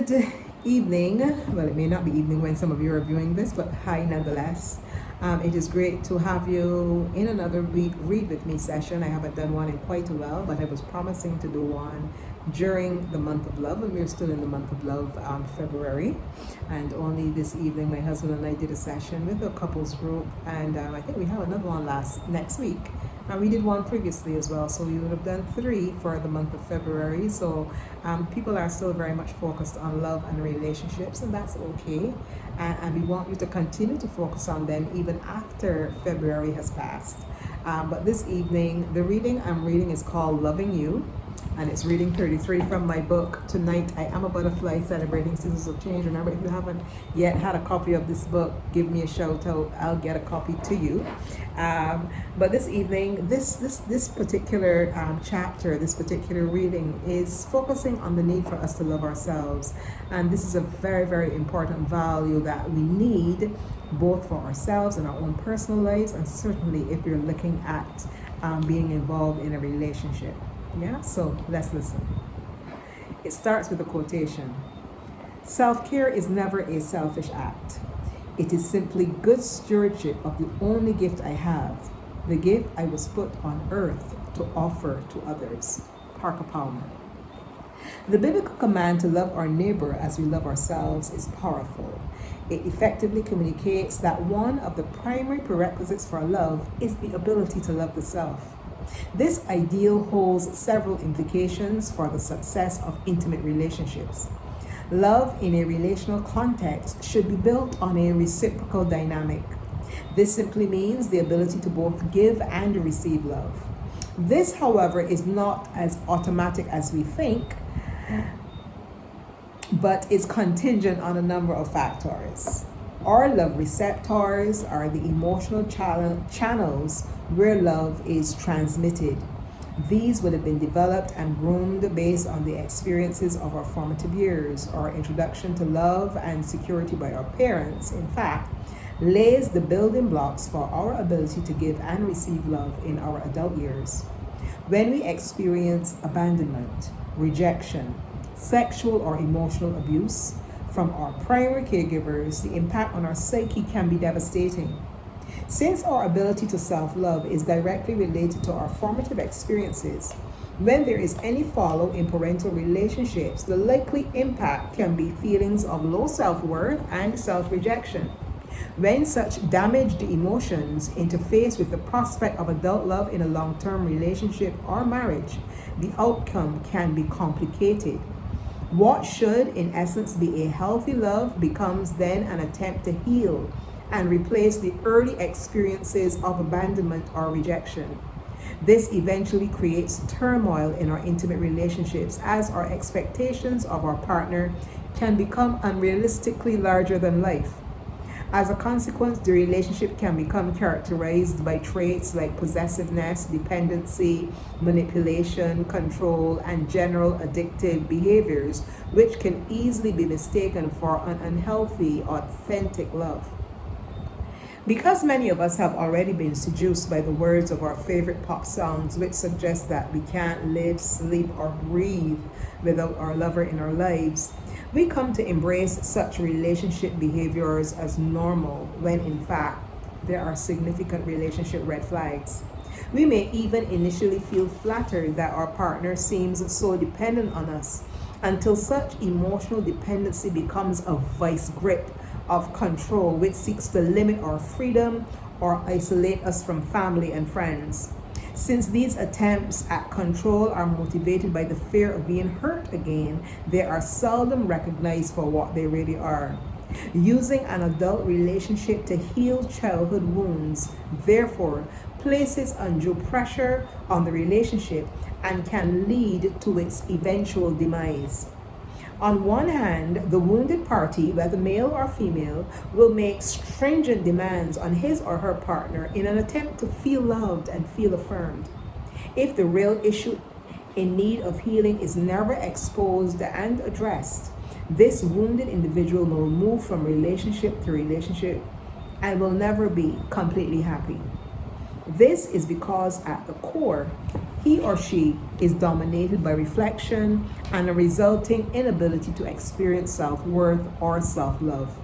Good evening. Well, it may not be evening when some of you are viewing this, but hi nonetheless. It is great to have you in another Read With Me session. I haven't done one in quite a while, but I was promising to do one during the month of love, and we're still in the month of love, February. And only this evening, my husband and I did a session with a couples group, and I think we have another one next week. And we did one previously as well, so we would have done 3 for the month of February. So people are still very much focused on love and relationships, and that's okay. And we want you to continue to focus on them even after February has passed. But this evening, the reading I'm reading is called Loving You, and it's reading 33 from my book, Tonight I Am a Butterfly, Celebrating Seasons of Change. Remember, if you haven't yet had a copy of this book, give me a shout out. I'll get a copy to you. But this evening, this particular chapter, this particular reading is focusing on the need for us to love ourselves. And this is a very, very important value that we need both for ourselves and our own personal lives, and certainly if you're looking at being involved in a relationship. Yeah, so let's listen. It starts with a quotation. Self-care is never a selfish act. It is simply good stewardship of the only gift I have, the gift I was put on earth to offer to others. Parker Palmer. The biblical command to love our neighbor as we love ourselves is powerful. It effectively communicates that one of the primary prerequisites for love is the ability to love the self. This ideal holds several implications for the success of intimate relationships. Love in a relational context should be built on a reciprocal dynamic. This simply means the ability to both give and receive love. This, however, is not as automatic as we think, but is contingent on a number of factors. Our love receptors are the emotional channels where love is transmitted. These would have been developed and groomed based on the experiences of our formative years. Our introduction to love and security by our parents, in fact, lays the building blocks for our ability to give and receive love in our adult years. When we experience abandonment, rejection, sexual or emotional abuse from our primary caregivers, the impact on our psyche can be devastating. Since our ability to self-love is directly related to our formative experiences, when there is any fallout in parental relationships, the likely impact can be feelings of low self-worth and self-rejection. When such damaged emotions interface with the prospect of adult love in a long-term relationship or marriage, the outcome can be complicated. What should, in essence, be a healthy love becomes then an attempt to heal and replace the early experiences of abandonment or rejection. This eventually creates turmoil in our intimate relationships as our expectations of our partner can become unrealistically larger than life. As a consequence, the relationship can become characterized by traits like possessiveness, dependency, manipulation, control, and general addictive behaviors, which can easily be mistaken for an unhealthy, authentic love. Because many of us have already been seduced by the words of our favorite pop songs, which suggest that we can't live, sleep, or breathe without our lover in our lives, we come to embrace such relationship behaviors as normal when in fact there are significant relationship red flags. We may even initially feel flattered that our partner seems so dependent on us until such emotional dependency becomes a vice grip of control which seeks to limit our freedom or isolate us from family and friends. Since these attempts at control are motivated by the fear of being hurt again, they are seldom recognized for what they really are. Using an adult relationship to heal childhood wounds, therefore, places undue pressure on the relationship and can lead to its eventual demise. On one hand, the wounded party, whether male or female, will make stringent demands on his or her partner in an attempt to feel loved and feel affirmed. If the real issue in need of healing is never exposed and addressed, this wounded individual will move from relationship to relationship and will never be completely happy. This is because at the core, he or she is dominated by reflection and a resulting inability to experience self-worth or self-love.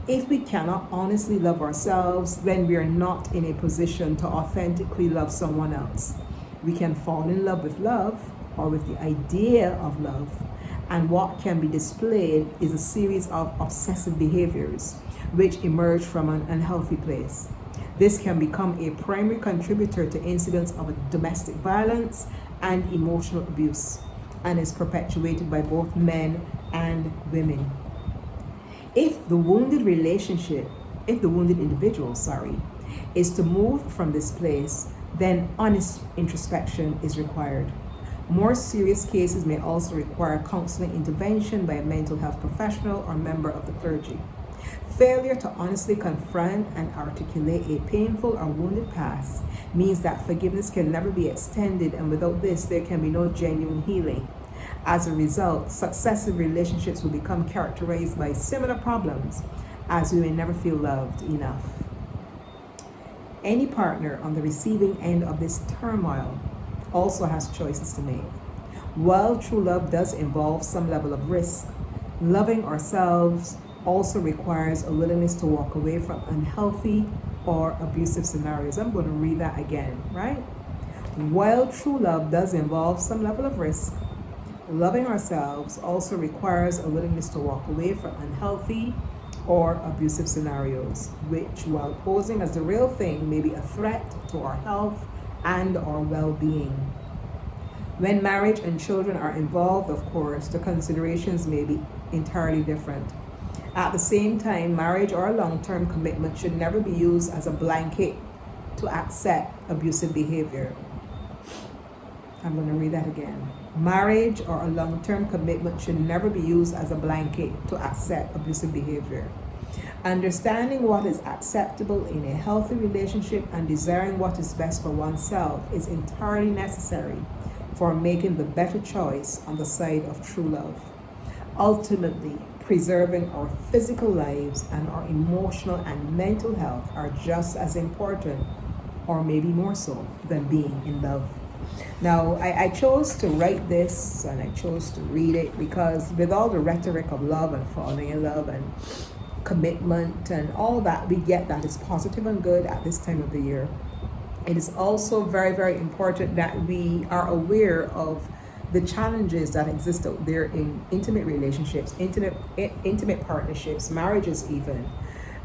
If we cannot honestly love ourselves, then we are not in a position to authentically love someone else. We can fall in love or with the idea of love, and what can be displayed is a series of obsessive behaviors which emerge from an unhealthy place. This can become a primary contributor to incidents of domestic violence and emotional abuse, and is perpetuated by both men and women. If the wounded individual, is to move from this place, then honest introspection is required. More serious cases may also require counseling intervention by a mental health professional or member of the clergy. Failure to honestly confront and articulate a painful or wounded past means that forgiveness can never be extended, and without this, there can be no genuine healing. As a result, successive relationships will become characterized by similar problems, as we may never feel loved enough. Any partner on the receiving end of this turmoil also has choices to make. While true love does involve some level of risk, loving ourselves also requires a willingness to walk away from unhealthy or abusive scenarios. I'm going to read that again, right? While true love does involve some level of risk, loving ourselves also requires a willingness to walk away from unhealthy or abusive scenarios, which, while posing as the real thing, may be a threat to our health and our well-being. When marriage and children are involved, of course, the considerations may be entirely different. At the same time, marriage or a long-term commitment should never be used as a blanket to accept abusive behavior. I'm going to read that again. Marriage or a long-term commitment should never be used as a blanket to accept abusive behavior. Understanding what is acceptable in a healthy relationship and desiring what is best for oneself is entirely necessary for making the better choice on the side of true love. Ultimately, preserving our physical lives and our emotional and mental health are just as important, or maybe more so, than being in love. Now, I chose to write this and I chose to read it because with all the rhetoric of love and falling in love and commitment and all that we get that is positive and good at this time of the year, it is also very, very important that we are aware of the challenges that exist out there in intimate relationships, intimate partnerships, marriages even.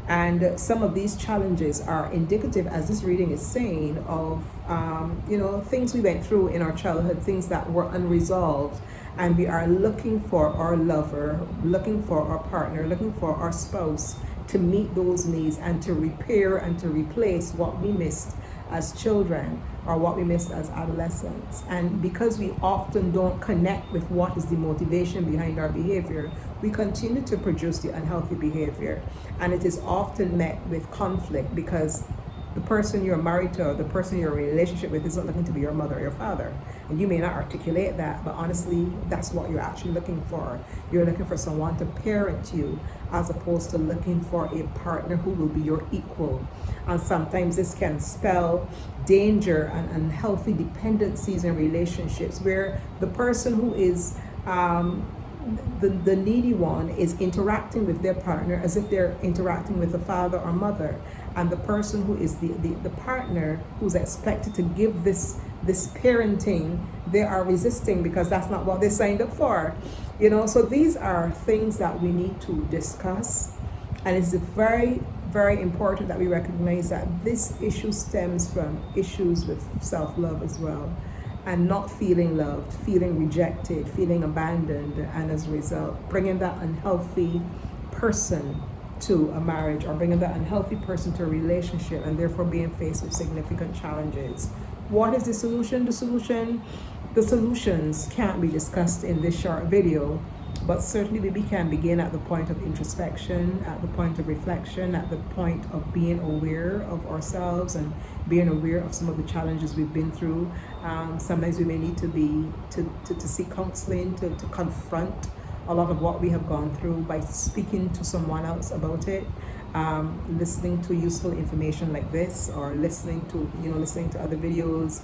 And some of these challenges are indicative, as this reading is saying, of things we went through in our childhood, things that were unresolved, and we are looking for our lover, looking for our partner, looking for our spouse to meet those needs and to repair and to replace what we missed as children or what we missed as adolescents. And because we often don't connect with what is the motivation behind our behavior, we continue to produce the unhealthy behavior. And it is often met with conflict because the person you're married to or the person you're in a relationship with isn't looking to be your mother or your father. And you may not articulate that, but honestly, that's what you're actually looking for. You're looking for someone to parent you as opposed to looking for a partner who will be your equal. And sometimes this can spell danger and unhealthy dependencies in relationships where the person who is the needy one is interacting with their partner as if they're interacting with a father or mother, and the person who is the partner who's expected to give this parenting, they are resisting because that's not what they signed up for. So these are things that we need to discuss, and it's very, very important that we recognize that this issue stems from issues with self-love as well, and not feeling loved, feeling rejected, feeling abandoned, and as a result, bringing that unhealthy person to a marriage or bringing that unhealthy person to a relationship, and therefore being faced with significant challenges. What is the solution? The solutions can't be discussed in this short video, but certainly we can begin at the point of introspection, at the point of reflection, at the point of being aware of ourselves and being aware of some of the challenges we've been through. Sometimes we may need to seek counseling, to confront a lot of what we have gone through by speaking to someone else about it, listening to useful information like this, or listening to other videos,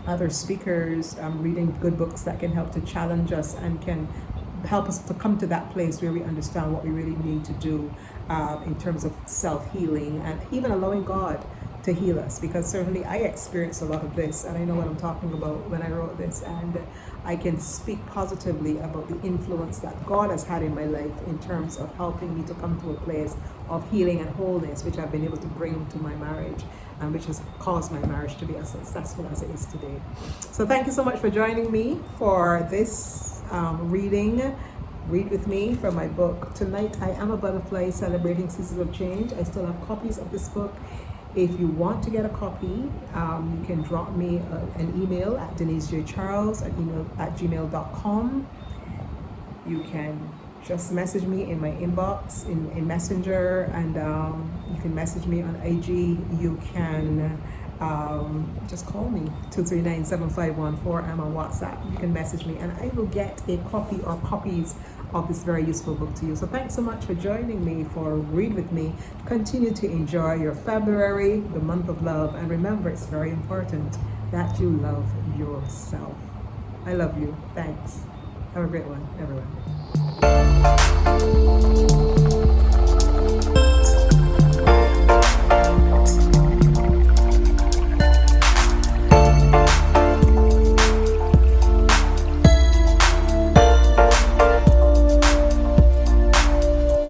other speakers, reading good books that can help to challenge us and can help us to come to that place where we understand what we really need to do in terms of self-healing and even allowing God to heal us, because certainly I experienced a lot of this and I know what I'm talking about when I wrote this, and I can speak positively about the influence that God has had in my life in terms of helping me to come to a place of healing and wholeness, which I've been able to bring to my marriage and which has caused my marriage to be as successful as it is today. So thank you so much for joining me for this reading. Read with me from my book. Tonight I Am a Butterfly, Celebrating Seasons of Change. I still have copies of this book. If you want to get a copy, you can drop me an email at denisejcharles@gmail.com. You can just message me in my inbox in Messenger, and you can message me on IG. You can just call me 239-7514. I'm on WhatsApp. You can message me and I will get a copy or copies of this very useful book to you. So thanks so much for joining me for Read With Me. Continue to enjoy your February, the month of love, and remember, it's very important that you love yourself. I love you. Thanks. Have a great one, everyone.